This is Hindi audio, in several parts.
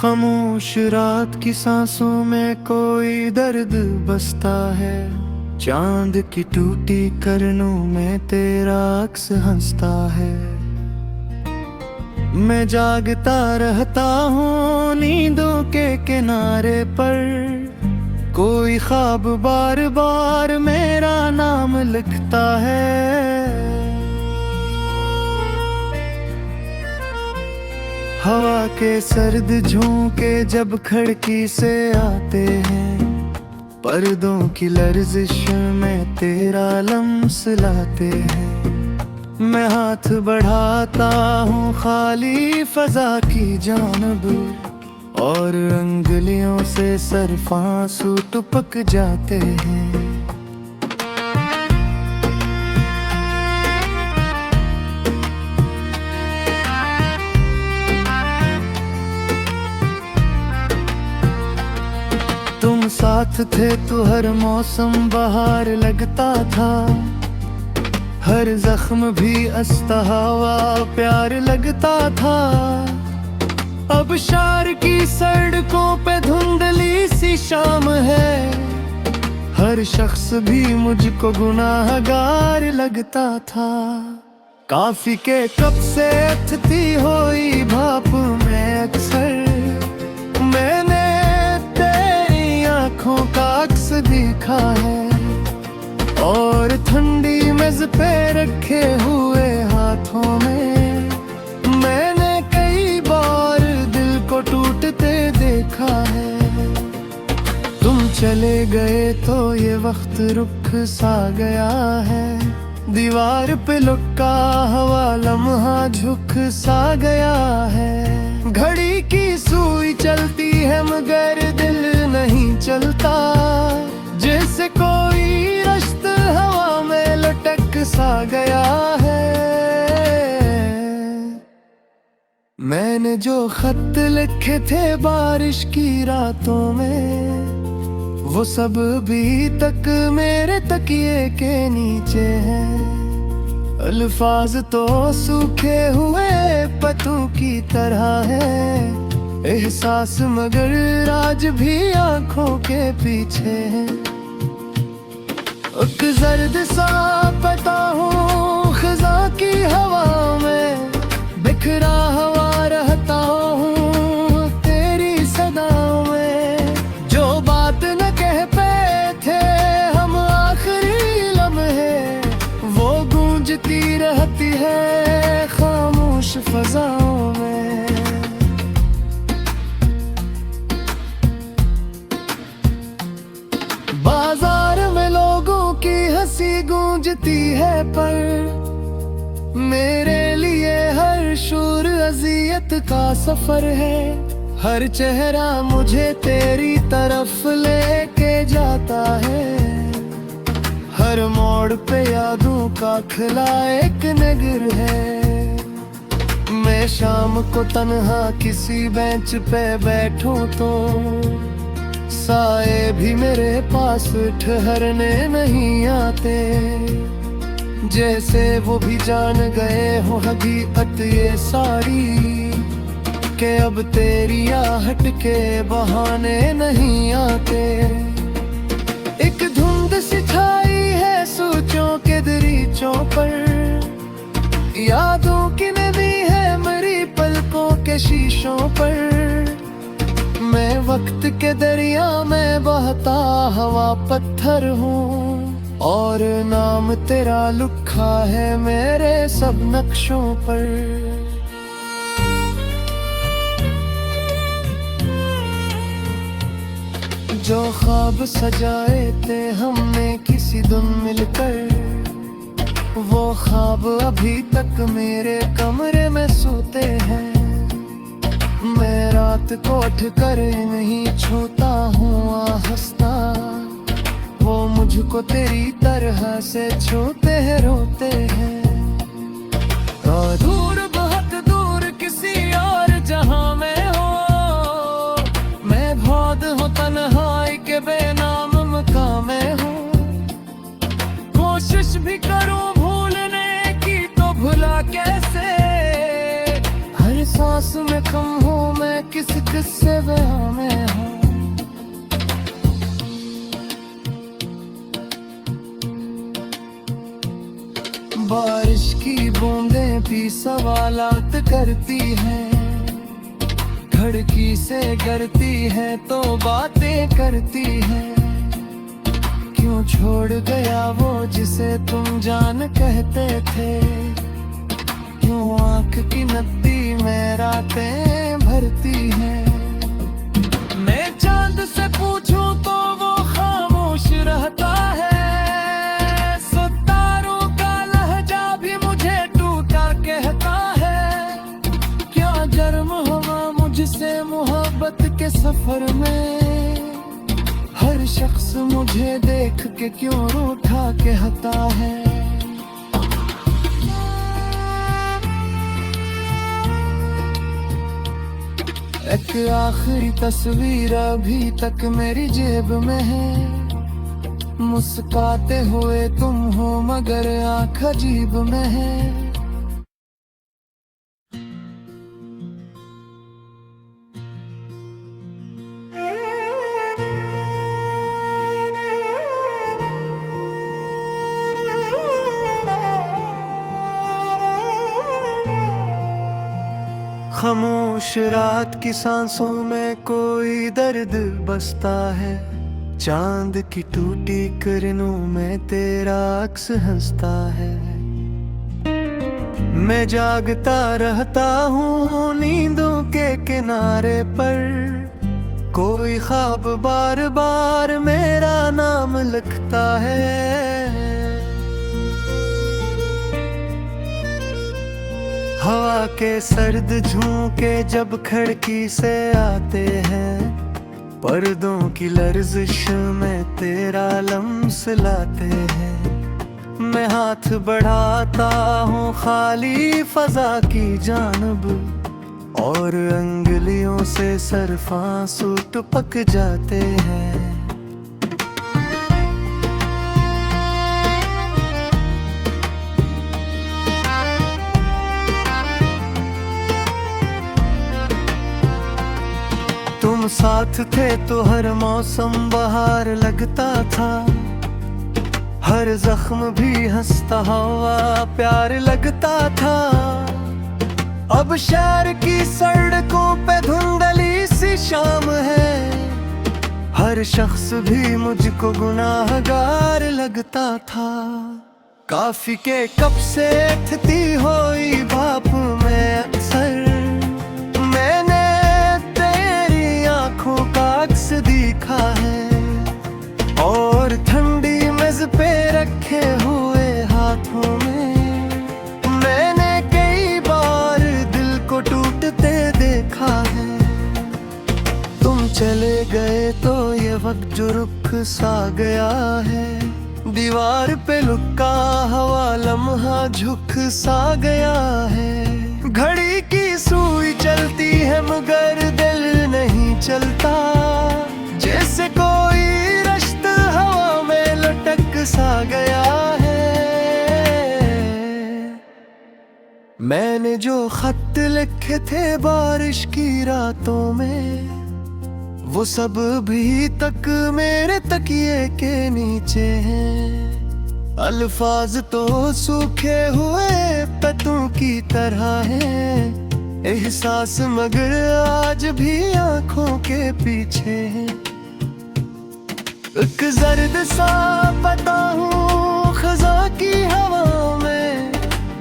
खामोश रात की सांसों में कोई दर्द बसता है। चांद की टूटी करनों में तेरा अक्स हंसता है। मैं जागता रहता हूँ नींदों के किनारे पर, कोई ख्वाब बार बार मेरा नाम लिखता है। हवा के सर्द झोंके जब खिड़की से आते हैं, पर्दों की लर्जिश में तेरा लम्स लाते हैं। मैं हाथ बढ़ाता हूँ खाली फजा की जानब, और अंगुलियों से सिर्फ आंसू टपक जाते हैं। तुम साथ थे तो हर मौसम बहार लगता था, हर जख्म भी अस्ता हवा प्यार लगता था। अब शहर की सड़कों पे धुंधली सी शाम है, हर शख्स भी मुझको गुनाहगार लगता था। काफी के कप से उठती हुई भाप में अक्सर मैंने आँखों का अक्स देखा है, और ठंडी मेज पे रखे हुए हाथों में मैंने कई बार दिल को टूटते देखा है। तुम चले गए तो ये वक्त रुक सा गया है, दीवार पे लुका हवा लम्हा झुक सा गया है। घड़ी की सुई चलती है मगर दिल नहीं चलता, जैसे कोई रश्त हवा में लटक सा गया है। मैंने जो खत लिखे थे बारिश की रातों में, वो सब भी तक मेरे तकिए के नीचे हैं। अल्फाज तो सूखे हुए पत्तों की तरह है, एहसास मगर आज भी आंखों के पीछे है। एक जर्द सा पता हूँ खज़ा की हवा में, बिखरा हुआ रहता हूँ तेरी सदाओं में। जो बात न कह पाए थे हम आखिरी लम्हे, वो गूंजती रहती है खामोश फजाओं में। बाजार में लोगों की हंसी गूंजती है, पर मेरे लिए हर शोर अजियत का सफर है। हर चेहरा मुझे तेरी तरफ लेके जाता है, हर मोड़ पे यादों का खिला एक नगर है। मैं शाम को तन्हा किसी बेंच पे बैठूं तो साए भी मेरे पास ठहरने नहीं आते, जैसे वो भी जान गए हो हकीकत ये सारी, कि अब तेरी आहट के बहाने नहीं आते। एक धुंध सी छाई है सोचों के दरीचों पर, यादों की नदी है मेरी पलकों के शीशों पर। मैं वक्त के दरिया में बहता हवा पत्थर हूँ, और नाम तेरा लिखा है मेरे सब नक्शों पर। जो ख्वाब सजाए थे हमने किसी दिन मिलकर, वो ख्वाब अभी तक मेरे कमरे में सोते हैं। मैं रात को उठ कर नहीं छूता हूँ हंसता, वो मुझको तेरी तरह से छूते हैं रोते हैं। दूर बहुत दूर किसी और जहां में हो, मैं बहुत हूँ तन्हाई के बेनाम मकाम में हूँ। कोशिश भी करूँ भूलने की तो भुला कैसे, हर सांस में कम हूँ मैं किस किस्से में हूँ। बारिश की बूंदें भी सवालात करती हैं, खिड़की से गिरती है तो बातें करती है। क्यों छोड़ गया वो जिसे तुम जान कहते थे, क्यों आंख की नदी में रातें भरती है। मैं चांद से पूछूं तो वो खामोश रहता है, सितारों का लहजा भी मुझे टूटा कहता है। क्या गर्म हवा मुझसे मोहब्बत के सफर में, हर शख्स मुझे देख के क्यों रूठा कहता है। एक आखिरी तस्वीर अभी तक मेरी जेब में है, मुस्कुराते हुए तुम हो मगर आँख अजीब में है। खामोश रात की सांसों में कोई दर्द बसता है, चांद की टूटी किरणों में तेरा अक्स हंसता है। मैं जागता रहता हूँ नींदों के किनारे पर, कोई ख्वाब बार बार मेरा नाम लिखता है। हवा के सर्द झोंके जब खिड़की से आते हैं, पर्दों की लर्जिश में तेरा लम्स लाते हैं। मैं हाथ बढ़ाता हूँ खाली फजा की जानब, और अंगुलियों से सरफ आंसू टपक जाते हैं। तुम साथ थे तो हर मौसम बहार लगता था, हर जख्म भी हंसता हुआ प्यार लगता था। अब शहर की सड़कों पे धुंधली सी शाम है, हर शख्स भी मुझको गुनाहगार लगता था। काफी के कप से थी हुई भाप में अक्सर, देखा है और ठंडी मेज पे रखे हुए हाथों में मैंने कई बार दिल को टूटते देखा है। तुम चले गए तो ये वक्त जो रुख सा गया है, दीवार पे लुका हवा लम्हा झुक सा गया है। घड़ी की सुई चलती है मगर दिल नहीं चलता, जैसे कोई रश्त हवा में लटक सा गया है। मैंने जो खत लिखे थे बारिश की रातों में, वो सब भी तक मेरे तकिए के नीचे हैं। अल्फाज तो सूखे हुए पत्तों की तरह हैं, एहसास मगर आज भी आंखों के पीछे है। एक जर्द सा पता हूँ खजा की हवा में,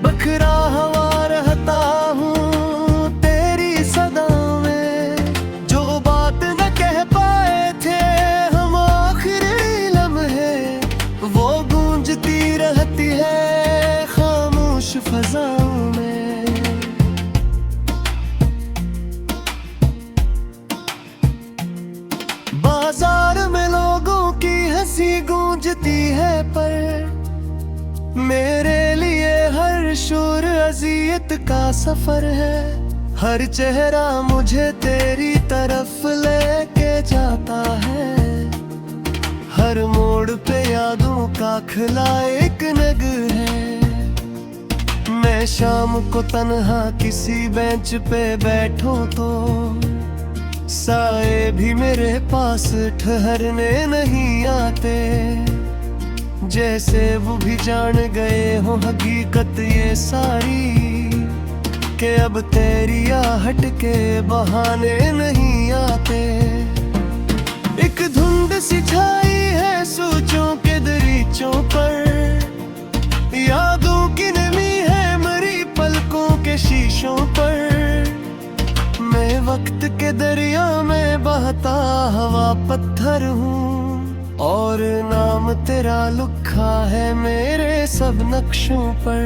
बखरा हवा रहता हूँ तेरी सदा में। जो बात न कह पाए थे हम आखिरी लम्हे, वो गूंजती रहती है खामोश फजाओं में। बाजार में लोगों की हंसी गूंजती है, पर मेरे लिए हर शोर अज़ियत का सफर है। हर चेहरा मुझे तेरी तरफ लेके जाता है, हर मोड़ पे यादों का खिला एक नगर है। मैं शाम को तन्हा किसी बेंच पे बैठूं तो साए भी मेरे पास ठहरने नहीं आते, जैसे वो भी जान गए हो हकीकत ये सारी, कि अब तेरी आहट के बहाने नहीं आते। एक धुंध सी छाई है सोचों के दरीचों पर, यादों की नमी है मरी पलकों के शीशों पर। मैं वक्त के दरिया में बहता हवा पत्थर हूँ, और नाम तेरा लिखा है मेरे सब नक्शों पर।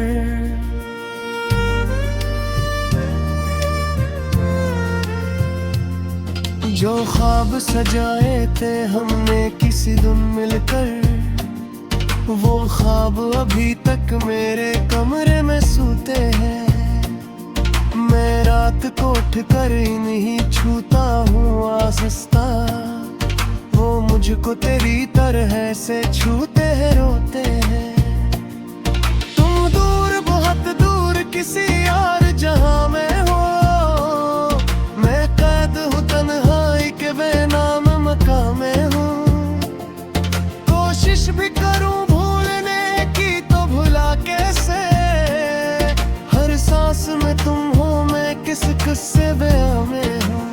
जो ख्वाब सजाए थे हमने किसी दिन मिलकर, वो ख्वाब अभी तक मेरे कमरे में सूते हैं। मैं रात को उठ कर इन्हीं छूता हूँ आसस्ता, वो मुझको तेरी तरह से छूते हैं रोते हैं। तुम दूर बहुत दूर किसी यार जहां में हो, मैं कैद हूँ तन्हाई के बेनाम मकाम में हूँ। कोशिश भी करूँ भूलने की तो भुला कैसे, हर सांस में तुम हो मैं किस किस्से बयां में हूँ।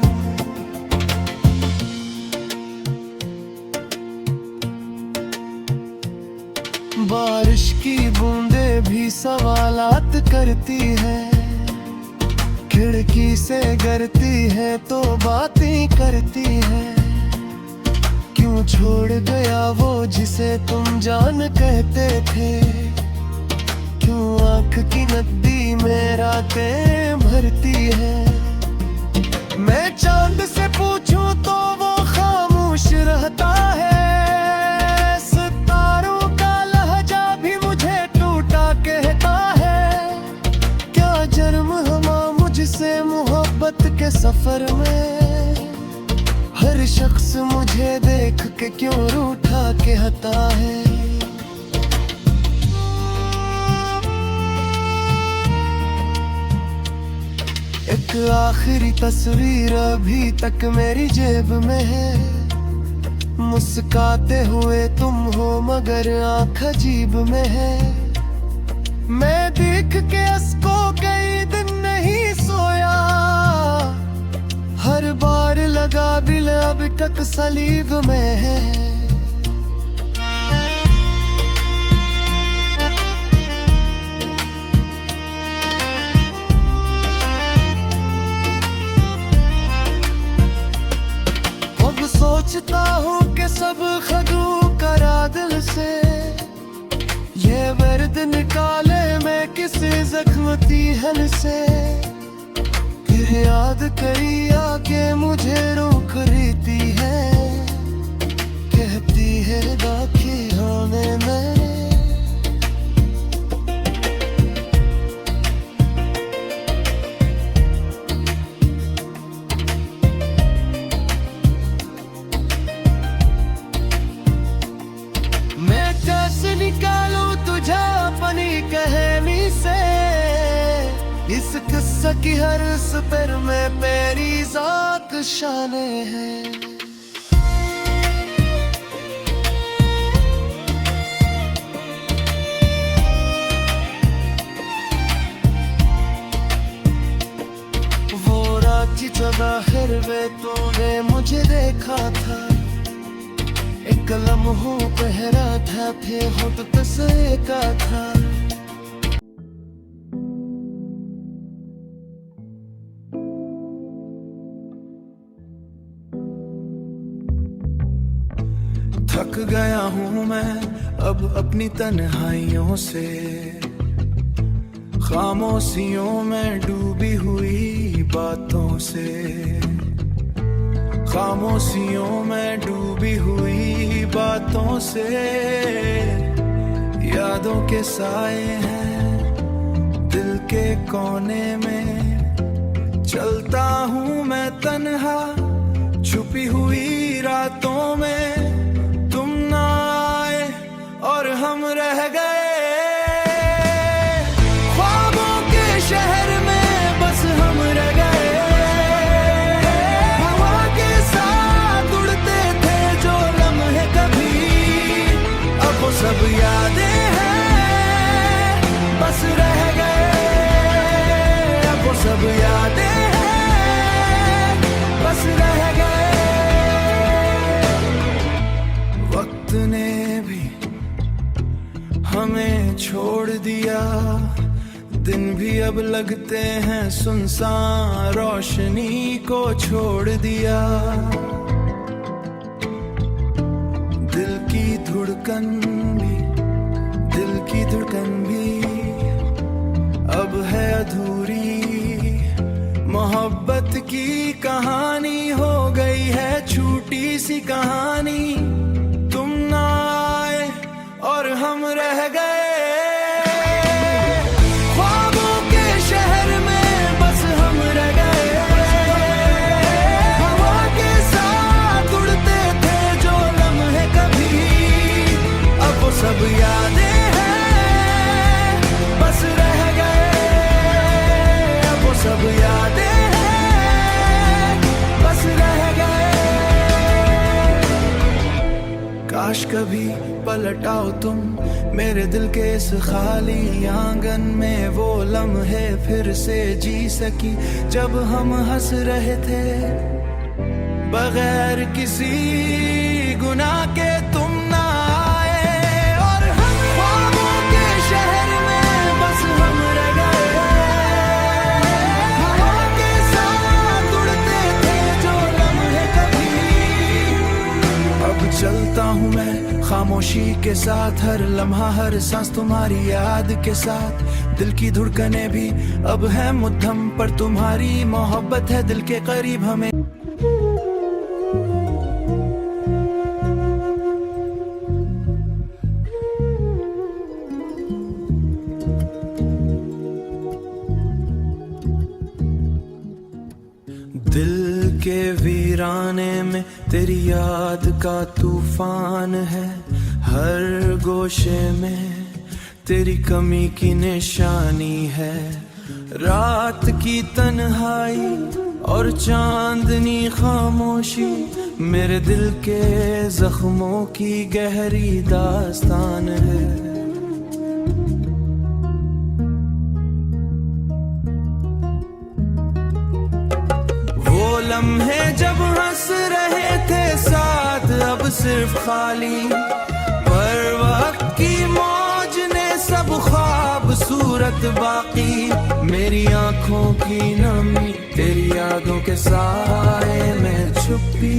बारिश की बूंदें भी सवालात करती है, खिड़की से गिरती है तो बातें करती है। क्यों छोड़ गया वो जिसे तुम जान कहते थे, क्यों आँख की नदी में रातें भरती है। मैं चांद से पूछूं तो वो खामोश रहता है, सितारों का लहजा भी मुझे टूटा कहता है। क्या जन्म हमा मुझसे मोहब्बत के सफर में, हर शख्स मुझे देख के क्यों रूठा कहता है। एक आखिरी तस्वीर अभी तक मेरी जेब में है, मुस्काते हुए तुम हो मगर आँख अजीब में है। मैं देख के उसको कई दिन नहीं सोया, हर बार लगा दिल अब तक सलीब में है। सोचता हूँ कि सब खदू करा दिल से, ये दर्द निकाले मैं किसी जख्मती हल से। फिर याद करी आके मुझे रोक रहती है, कहती है बाकी होने में। निकालूं तुझे अपनी कहानी से, इस किस्सा की हर सतर में मेरी ज़ात शाने हैं। वो रात की आखिर में तूने मुझे देखा था, एक लम्हों पहरा था फिर होठ पे सेका था। थक गया हूँ मैं अब अपनी तन्हाइयों से, खामोशियों में डूबी हुई बातों से। खामोशियों में डूबी हुई बातों से, यादों के साए हैं दिल के कोने में। चलता हूँ मैं तन्हा छुपी हुई रातों में, तुम ना आए और हम रह गए ख्वाबों के शहर में, बस हम रह गए। हवा के अब लगते हैं सुनसान, रोशनी को छोड़ दिया। दिल की धड़कन भी अब है अधूरी। मोहब्बत की कहानी हो गई है छोटी सी कहानी। तुम ना आए और हम रह गए ख्वाबों के शहर में, बस हम रह गए। हवा के साथ उड़ते थे जो लम्हे कभी, अब वो सब यादें हैं, बस रह गए। अब वो सब यादें हैं, बस रह गए। काश कभी पलट आओ तुम मेरे दिल के इस खाली आंगन में, वो लम्हे फिर से जी सकी जब हम हंस रहे थे बगैर किसी गुनाह के। तुम ना आए और हम ख्वाबों के शहर में, बस हम रह गए। हवा के साथ उड़ते थे जो लम्हे कभी, अब चलता हूँ मैं खामोशी के साथ, हर लम्हा हर सांस तुम्हारी याद के साथ। दिल की धड़कनें भी अब है मुद्दम, पर तुम्हारी मोहब्बत है दिल के करीब हमें। दिल के वीराने में तेरी याद का तूफान है, हर गोशे में तेरी कमी की निशानी है। रात की तन्हाई और चांदनी खामोशी मेरे दिल के जख्मों की गहरी दास्तान है। लम्हे जब हंस रहे थे साथ, अब सिर्फ खाली, पर वक्त की मौज ने सब ख्वाब सूरत बाकी। मेरी आंखों की नमी तेरी यादों के साए में छुपी।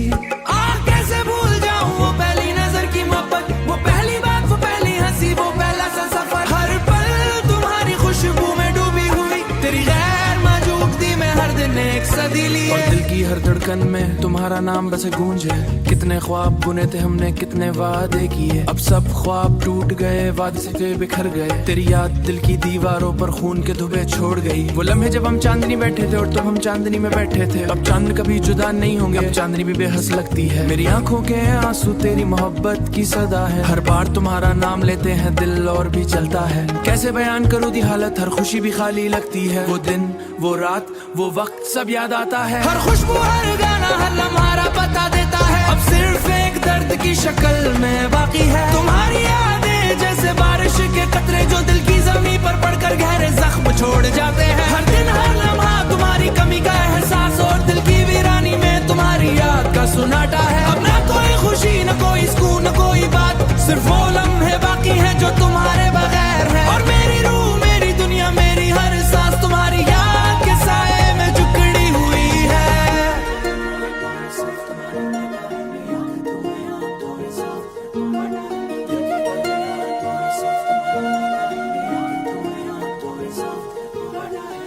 कैसे भूल जाऊं वो पहली नजर की मोहब्बत, वो पहली बात, वो पहली हंसी, वो पहला सा सफर। हर पल तुम्हारी खुशबू में डूबी हुई, तेरी गैर मौजूदगी में हर दिन एक सदी लिए। और दिल की हर धड़कन में तुम्हारा नाम बसे गूंजे। कितने ख्वाब बुने थे हमने, कितने वादे किए, अब सब ख्वाब टूट गए, वादे से बिखर गए। तेरी याद दिल की दीवारों पर खून के धब्बे छोड़ गई। वो लम्हे जब हम चांदनी बैठे थे और तब हम चांदनी में बैठे थे। अब चांद कभी जुदा नहीं होंगे, अब चांदनी भी बेहस लगती है। मेरी आंखों के आंसू तेरी मोहब्बत की सदा है, हर बार तुम्हारा नाम लेते हैं दिल और भी चलता है। कैसे बयान करूं दी हालत, हर खुशी भी खाली लगती है। वो दिन, वो रात, वो वक्त सब याद आता है। हर खुशबू, हर गाना, हर लम्हा बता देता है। अब सिर्फ एक दर्द की शक्ल में बाकी है। तुम्हारी यादें जैसे बारिश के कतरे जो दिल की जमीन पर पड़कर गहरे जख्म छोड़ जाते हैं। हर दिन हर लम्हा तुम्हारी कमी का एहसास, और दिल की वीरानी में तुम्हारी याद का सुनाटा है। अब ना कोई खुशी, न कोई सुकून, न कोई बात, सिर्फ वो लम्हे बाकी है जो तुम्हारे बगैर है। और मेरी रूह, मेरी दुनिया, मेरी हर सांस तुम्हारी याद के साए में जुकड़ी हुई है।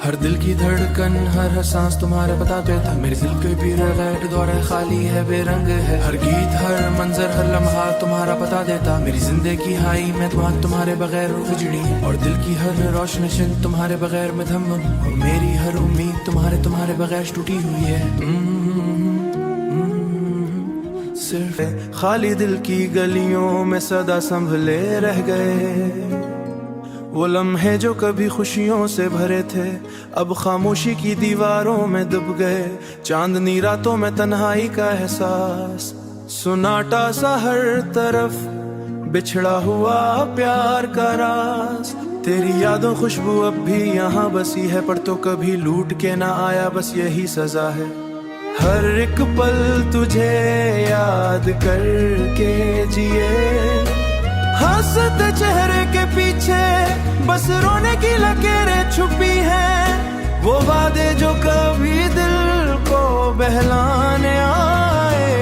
हर दिल की धड़कन, हर सांस तुम्हारे बता देता। मेरे दिल के भी रगैट दौरा खाली है, बेरंग है। हर गीत, हर मंजर, हर लम्हा तुम्हारा बता देता। मेरी जिंदगी हाई मैं तुम्हारे बगैर उजड़ी, और दिल की हर रोशनी तुम्हारे बगैर में धम, और मेरी हर उम्मीद तुम्हारे बगैर टूटी हुई है। सिर्फ खाली दिल की गलियों में सदा संभले रह गए। वो लम्हे जो कभी खुशियों से भरे थे, अब खामोशी की दीवारों में दब गए। चांदनी रातों में तन्हाई का एहसास, सुनाटा सा हर तरफ, बिछड़ा हुआ प्यार का राज। तेरी यादों खुशबू अब भी यहाँ बसी है, पर तो कभी लूट के ना आया, बस यही सजा है। हर एक पल तुझे याद करके जिए, हंसते चेहरे के पीछे बस रोने की लकीरें छुपी हैं, वो वादे जो कभी दिल को बहलाने आए।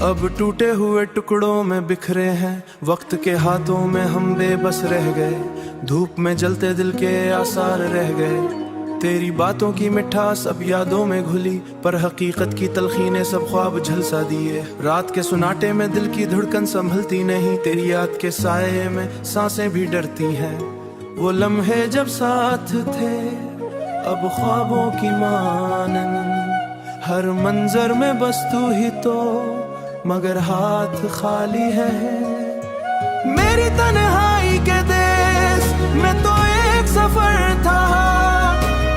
अब टूटे हुए टुकड़ों में बिखरे हैं, वक्त के हाथों में हम बेबस रह गए, धूप में जलते दिल के आसार रह गए। तेरी बातों की मिठास अब यादों में घुली, पर हकीकत की तलखी ने सब ख्वाब झलसा दिए। रात के सुनाटे में दिल की धड़कन संभलती नहीं, तेरी याद के साये में सांसें भी डरती हैं। वो लम्हे जब साथ थे अब ख्वाबों की मानन, हर मंजर में बस तू ही तो, मगर हाथ खाली है। मेरी तन्हाई के देश में तो एक सफर था,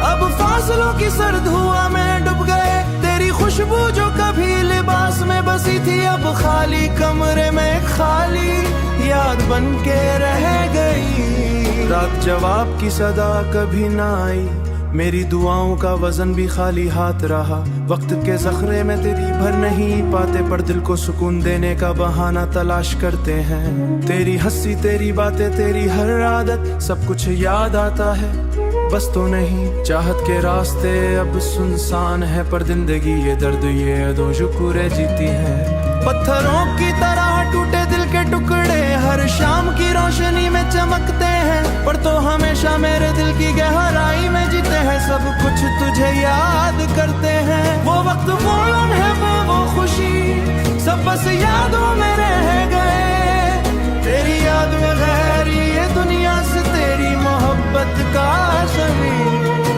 अब फासलों की सर्द हुआ में डूब गए। तेरी खुशबू जो कभी लिबास में बसी थी, अब खाली कमरे में खाली याद बन के रह गई। रात जवाब की सदा कभी ना आई, मेरी दुआओं का वजन भी खाली हाथ रहा। वक्त के जखरे में तेरी भर नहीं पाते, पर दिल को सुकून देने का बहाना तलाश करते हैं। तेरी हंसी, तेरी बातें, तेरी हर आदत, सब कुछ याद आता है, बस तो नहीं। चाहत के रास्ते अब सुनसान है, पर जिंदगी ये दर्द ये अदों शुक्र जीती है। पत्थरों की तरह टूटे दिल के टुकड़े हर शाम की रोशनी में चमकते हैं, पर तो हमेशा मेरे दिल की गहराई में जीते हैं। सब कुछ तुझे याद करते हैं, वो वक्त, वो लम्हे, वो खुशी, सब बस यादों में रह गए। तेरी याद में गैर ये दुनिया से तेरी मोहब्बत का शमी,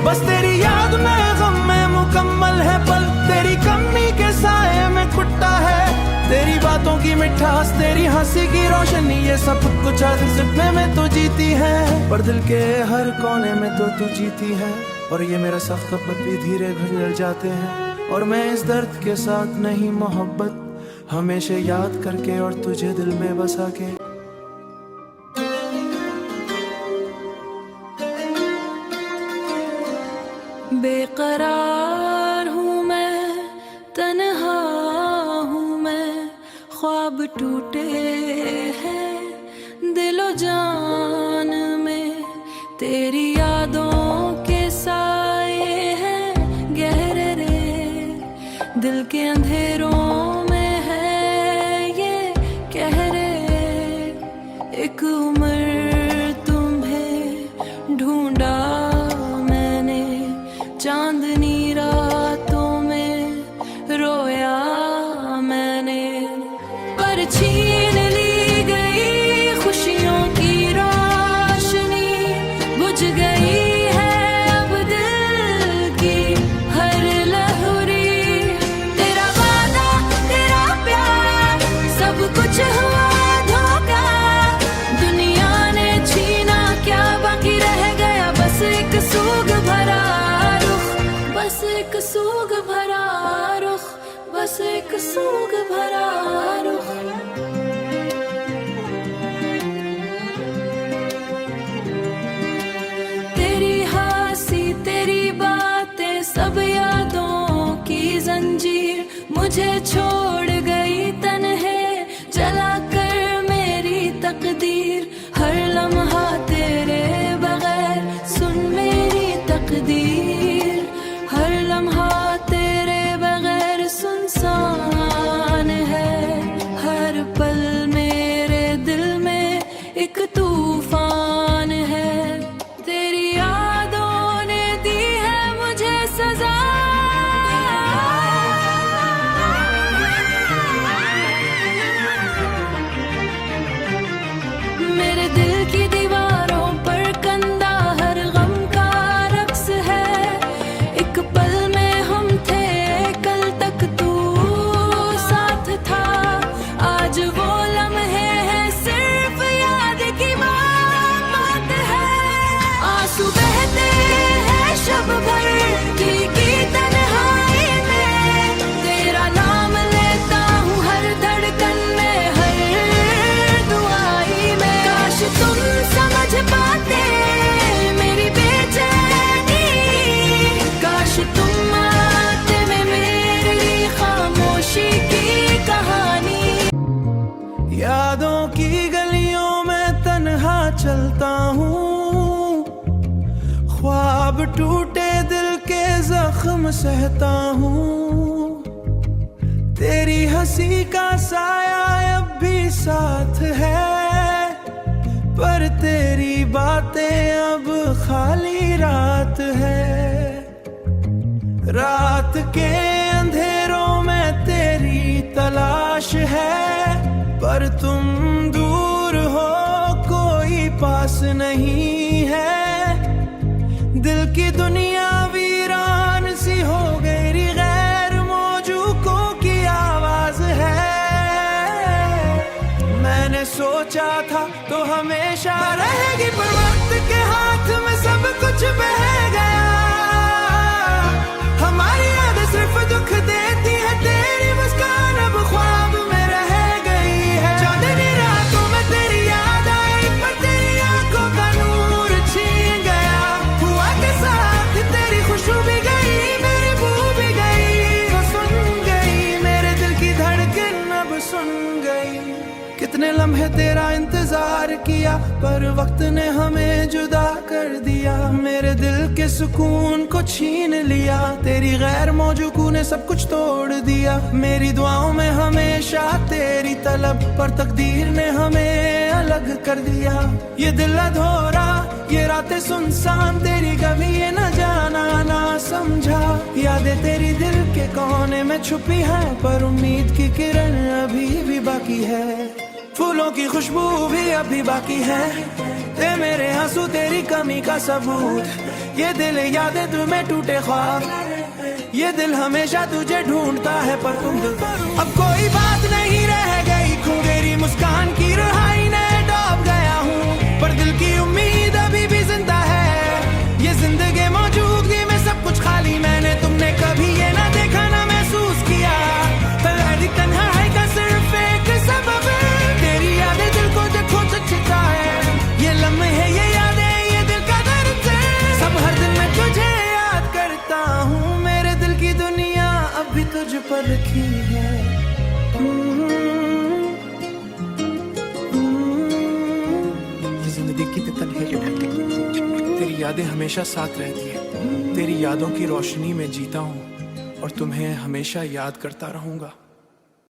बस तेरी याद में गम में मुकम्मल है पल, तेरी कमी के साए में कुट्टा है। तेरी बातों की मिठास, तेरी हंसी की रोशनी, ये सब कुछ आज सिर्फ में तो जीती है, पर दिल के हर कोने में तो तू जीती है। और ये मेरा सख्त खपत भी धीरे घुल जाते हैं, और मैं इस दर्द के साथ नहीं मोहब्बत हमेशा याद करके और तुझे दिल में बसा के। बेकरार हूँ मैं, तन्हा हूँ मैं, ख्वाब टूटे हैं दिलो जान में। तेरी यादों के साए हैं गहरे रे, दिल के अंधेरों में है ये कहरे। एक उम्र तुम्हें ढूंढा मैंने, चांदनी रातों में रोया मैंने, पर छीन ली गई खुशियों की रोशनी, बुझ गई है अब दिल की हर लहरी। तेरा वादा, तेरा प्यार, सब कुछ हुआ धोखा, दुनिया ने छीना क्या बाकी रह गया, बस एक सूग भरा, बस एक सूग भरा रुख, बस एक सूग भरा रुख। तेरी हंसी, तेरी बातें, सब यादों की जंजीर, मुझे छोड़ गई तन्हे जला कर मेरी तकदीर। हर लम्हा तेरे बगैर सुन मेरी तकदीर, हर लम्हा तेरे बगैर सुनसान है। हर पल मेरे दिल में एक तूफान है, तेरी यादों ने दी है मुझे सजा। मेरे दिल की दीवारों पर कंधा हर गम का रक्स है, जख्म सहता हूँ, तेरी हंसी का साया अब भी साथ है, पर तेरी बातें अब खाली रात है। रात के अंधेरों में तेरी तलाश है, पर तुम दूर हो, कोई पास नहीं है। दिल की दुनिया वीरान सी हो गई, गैर मौजूदों की आवाज है। मैंने सोचा था तो हमेशा रहेगी, पर वक्त के हाथ में सब कुछ बह गया। हमारी याद सिर्फ दुख देती है, तेरी मुस्कान अब ख्वाब में रह गई है। चांदनी रातों में तेरी याद आई, पर तेरी आंखों का नूर छीन गया। हुआ के साथ तेरी खुशबू भी गई, मेरी बू भी गई, वो सुन गई, मेरे दिल की धड़कन अब सुन गई। कितने लम्हे तेरा इंतजार किया, पर वक्त ने हमें जुदा कर दिया। मेरे दिल के सुकून को छीन लिया, तेरी गैर मौजूदगी ने सब कुछ तोड़ दिया। मेरी दुआओं में हमेशा तेरी तलब, पर तकदीर ने हमें अलग कर दिया। ये दिल अधूरा, ये रातें सुनसान, तेरी कभी ये न जाना ना समझा। यादें तेरी दिल के कोने में छुपी है, पर उम्मीद की किरण अभी भी बाकी है। फूलों की खुशबू भी अभी बाकी है, ते मेरे आंसू तेरी कमी का सबूत। ये दिल यादें तुम्हें टूटे ख्वाब, ये दिल हमेशा तुझे ढूंढता है, पर तुम अब कोई बात नहीं रह गई। खो तेरी मुस्कान की रुहाई ने डूब गया हूँ, पर दिल की उम्मीद अभी भी जिंदा है। ये जिंदगी मौजूदगी में सब कुछ खाली, मैंने तुमने कभी ये ना देखा ना महसूस किया। तन्हाई का सिर्फ एक सबब, तेरी यादें दिल को जो खो चुका है। ये लम्हे, ये यादें, ये दिल का दर्द है, सब हर दिन मैं तुझे याद करता हूँ। मेरे दिल की दुनिया अभी तुझ पर रखी है। ये जिंदगी की तन्हाई है, तेरी यादें हमेशा साथ रहती है। तेरी यादों की रोशनी में जीता हूँ, और तुम्हें हमेशा याद करता रहूंगा।